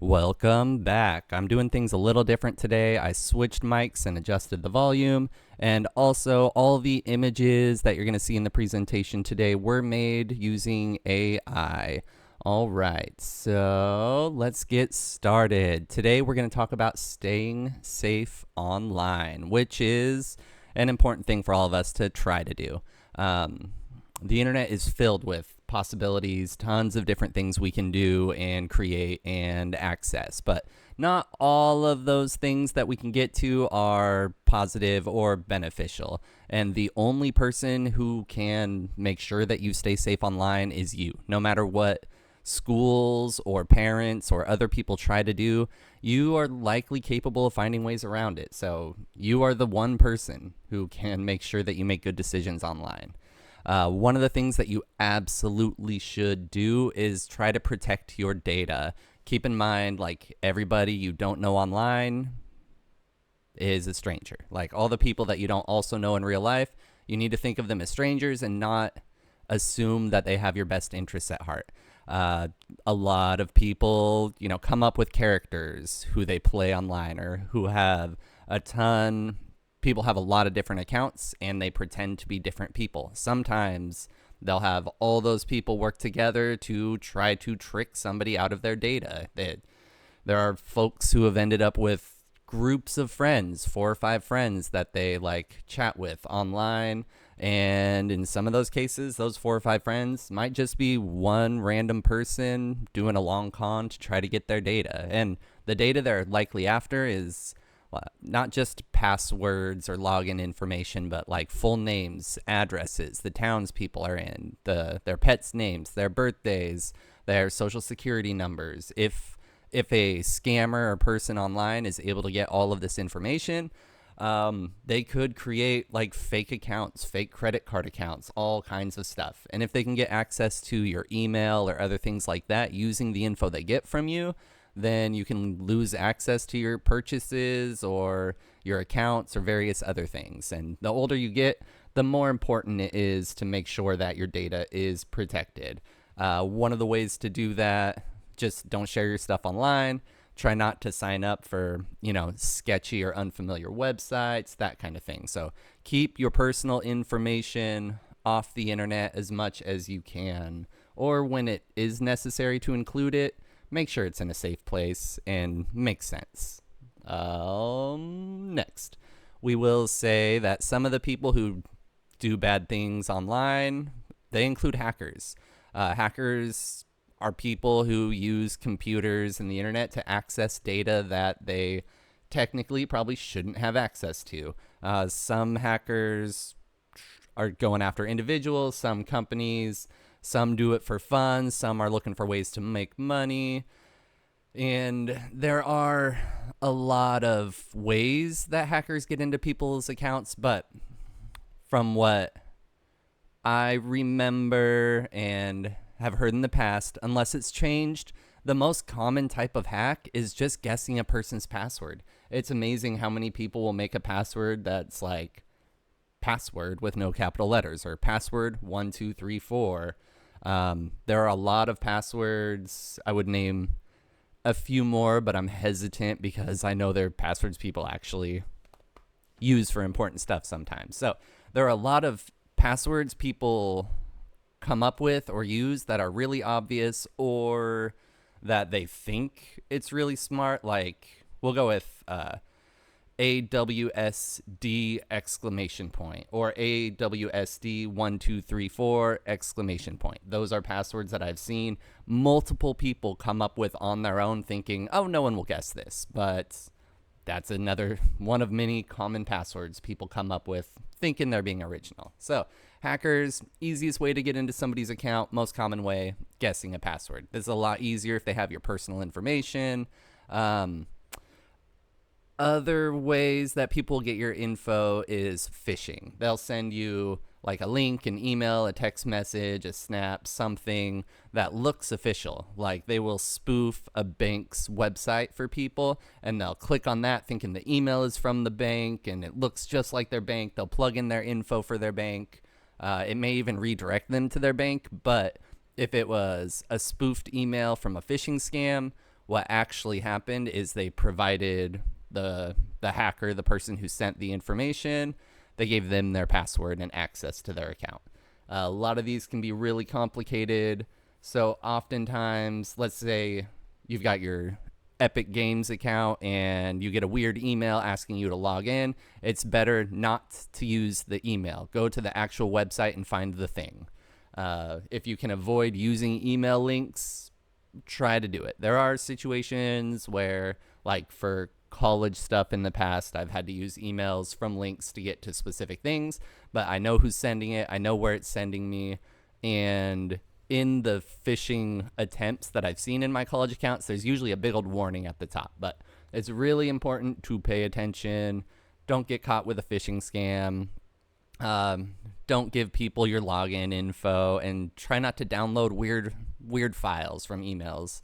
Welcome back. I'm doing things a little different today. I switched mics and adjusted the volume, and also all the images that you're going to see in the presentation today were made using AI. All right, so let's get started. Today we're going to talk about staying safe online, which is an important thing for all of us to try to do. The internet is filled with possibilities, tons of different things we can do and create and access, but not all of those things that we can get to are positive or beneficial. And the only person who can make sure that you stay safe online is you. No matter what schools or parents or other people try to do, you are likely capable of finding ways around it. So you are the one person who can make sure that you make good decisions online. One of the things that you absolutely should do is try to protect your data. Keep in mind, like, everybody you don't know online is a stranger. Like, all the people that you don't also know in real life, you need to think of them as strangers and not assume that they have your best interests at heart. A lot of people, come up with characters who they play online or who have people have a lot of different accounts and they pretend to be different people. Sometimes they'll have all those people work together to try to trick somebody out of their data. There are folks who have ended up with groups of friends, 4 or 5 friends that they chat with online. And in some of those cases, those 4 or 5 friends might just be one random person doing a long con to try to get their data. And the data they're likely after is not just passwords or login information, but full names, addresses, the towns people are in, their pets' names, their birthdays, their social security numbers. If a scammer or person online is able to get all of this information, they could create fake accounts, fake credit card accounts, all kinds of stuff. And if they can get access to your email or other things like that using the info they get from you, then you can lose access to your purchases or your accounts or various other things. And the older you get, the more important it is to make sure that your data is protected. One of the ways to do that, just don't share your stuff online. Try not to sign up for, sketchy or unfamiliar websites, that kind of thing. So keep your personal information off the internet as much as you can. Or when it is necessary to include it, make sure it's in a safe place and makes sense. Next, we will say that some of the people who do bad things online, they include hackers. Hackers are people who use computers and the internet to access data that they technically probably shouldn't have access to. Some hackers are going after individuals, some companies. Some do it for fun. Some are looking for ways to make money. And there are a lot of ways that hackers get into people's accounts. But from what I remember and have heard in the past, unless it's changed, the most common type of hack is just guessing a person's password. It's amazing how many people will make a password that's password with no capital letters or password 1234. There are a lot of passwords. I would name a few more, but I'm hesitant because I know they're passwords people actually use for important stuff sometimes. So there are a lot of passwords people come up with or use that are really obvious or that they think it's really smart. We'll go with AWSD exclamation point or AWSD 1234 exclamation point. Those are passwords that I've seen multiple people come up with on their own thinking, oh, no one will guess this. But that's another one of many common passwords people come up with thinking they're being original. So hackers, easiest way to get into somebody's account, most common way, guessing a password. This is a lot easier if they have your personal information. Other ways that people get your info is phishing. They'll send you a link, an email, a text message, a snap, something that looks official. They will spoof a bank's website for people and they'll click on that thinking the email is from the bank and it looks just like their bank. They'll plug in their info for their bank. It may even redirect them to their bank, but if it was a spoofed email from a phishing scam, What actually happened is they provided the hacker, the person who sent the information, they gave them their password and access to their account. A lot of these can be really complicated. So oftentimes, let's say you've got your Epic Games account and you get a weird email asking you to log in. It's better not to use the email. Go to the actual website and find the thing. If you can avoid using email links, try to do it. There are situations where, like for college stuff in the past, I've had to use emails from links to get to specific things, but I know who's sending it, I know where it's sending me, and in the phishing attempts that I've seen in my college accounts, there's usually a big old warning at the top. But it's really important to pay attention. Don't get caught with a phishing scam. Don't give people your login info, and try not to download weird files from emails.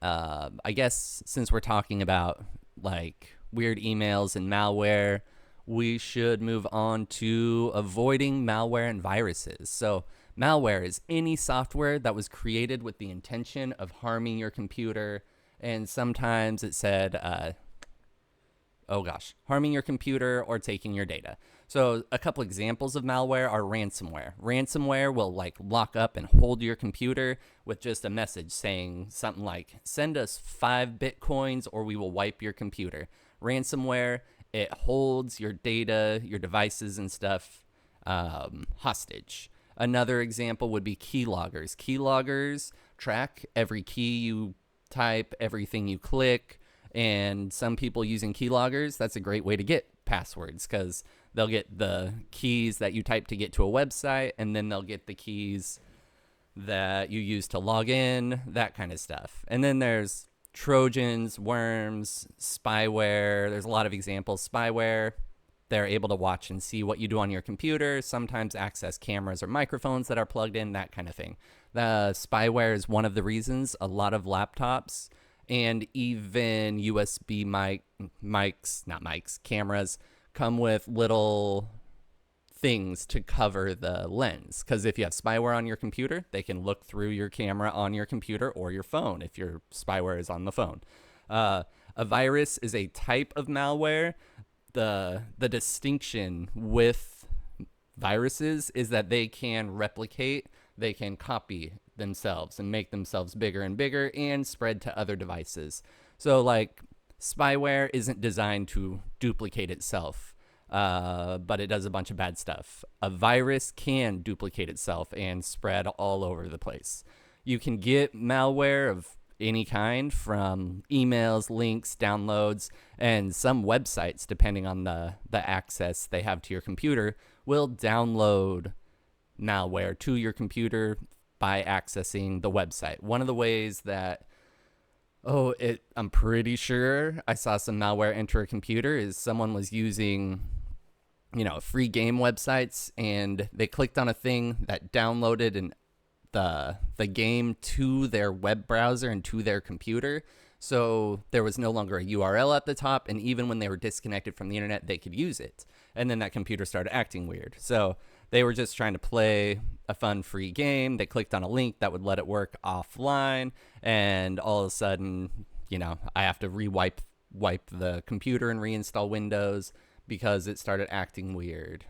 I guess since we're talking about like weird emails and malware, we should move on to avoiding malware and viruses. So malware is any software that was created with the intention of harming your computer. And sometimes it said, harming your computer or taking your data. So a couple examples of malware are ransomware. Ransomware will like lock up and hold your computer with just a message saying something like, send us 5 Bitcoins or we will wipe your computer. Ransomware, it holds your data, your devices and stuff hostage. Another example would be keyloggers. Keyloggers track every key you type, everything you click, and some people using keyloggers, that's a great way to get passwords because they'll get the keys that you type to get to a website, and then they'll get the keys that you use to log in, that kind of stuff. And then there's Trojans, worms, spyware. There's a lot of examples. Spyware, they're able to watch and see what you do on your computer, sometimes access cameras or microphones that are plugged in, that kind of thing. The spyware is one of the reasons a lot of laptops and even USB cameras come with little things to cover the lens. Because if you have spyware on your computer, they can look through your camera on your computer or your phone if your spyware is on the phone. A virus is a type of malware. The distinction with viruses is that they can replicate, they can copy themselves and make themselves bigger and bigger and spread to other devices. So like spyware isn't designed to duplicate itself, but it does a bunch of bad stuff. A virus can duplicate itself and spread all over the place. You can get malware of any kind from emails, links, downloads, and some websites, depending on the access they have to your computer, will download malware to your computer by accessing the website. One of the ways that I'm pretty sure I saw some malware enter a computer is someone was using, free game websites, and they clicked on a thing that downloaded the game to their web browser and to their computer. So there was no longer a URL at the top, and even when they were disconnected from the internet, they could use it. And then that computer started acting weird. So they were just trying to play a fun free game. They clicked on a link that would let it work offline, and all of a sudden, I have to wipe the computer and reinstall Windows because it started acting weird.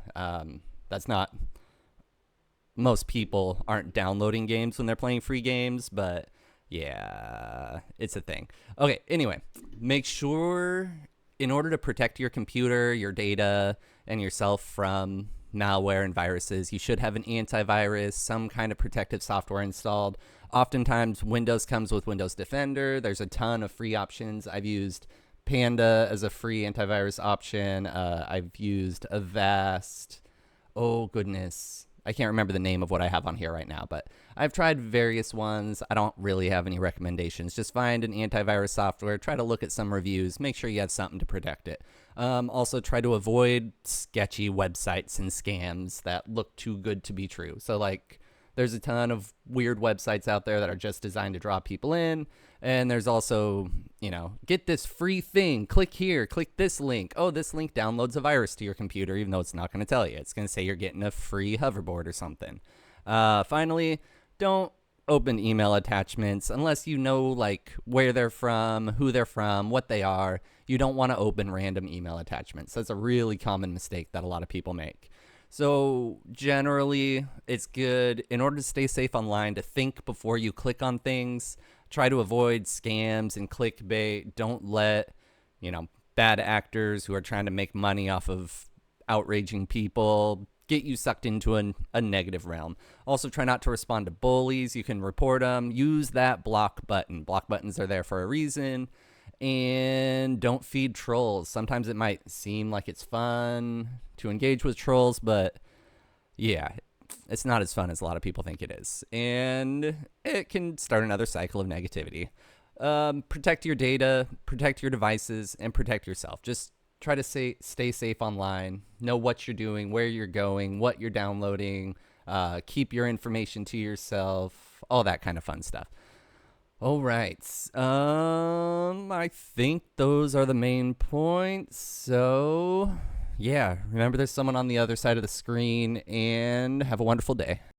Most people aren't downloading games when they're playing free games, but yeah, it's a thing. Okay, anyway, make sure in order to protect your computer, your data, and yourself from malware and viruses, you should have an antivirus, some kind of protective software installed. Oftentimes, Windows comes with Windows Defender. There's a ton of free options. I've used Panda as a free antivirus option. I've used Avast. Oh, goodness. I can't remember the name of what I have on here right now, but I've tried various ones. I don't really have any recommendations. Just find an antivirus software, try to look at some reviews, make sure you have something to protect it. Also, try to avoid sketchy websites and scams that look too good to be true. So, like, there's a ton of weird websites out there that are just designed to draw people in. And there's also, get this free thing. Click here. Click this link. Oh, this link downloads a virus to your computer, even though it's not going to tell you. It's going to say you're getting a free hoverboard or something. Finally, don't open email attachments unless you know like where they're from, who they're from, what they are. You don't want to open random email attachments. That's a really common mistake that a lot of people make. So generally, it's good in order to stay safe online to think before you click on things. Try to avoid scams and clickbait. Don't let, bad actors who are trying to make money off of outraging people get you sucked into a negative realm. Also, try not to respond to bullies. You can report them. Use that block button. Block buttons are there for a reason. And don't feed trolls. Sometimes it might seem like it's fun to engage with trolls, but yeah, it's not as fun as a lot of people think it is. And it can start another cycle of negativity. Protect your data, protect your devices, and protect yourself. Just try to stay safe online. Know what you're doing, where you're going, what you're downloading. Keep your information to yourself. All that kind of fun stuff. All right. I think those are the main points. So, yeah, remember there's someone on the other side of the screen, and have a wonderful day.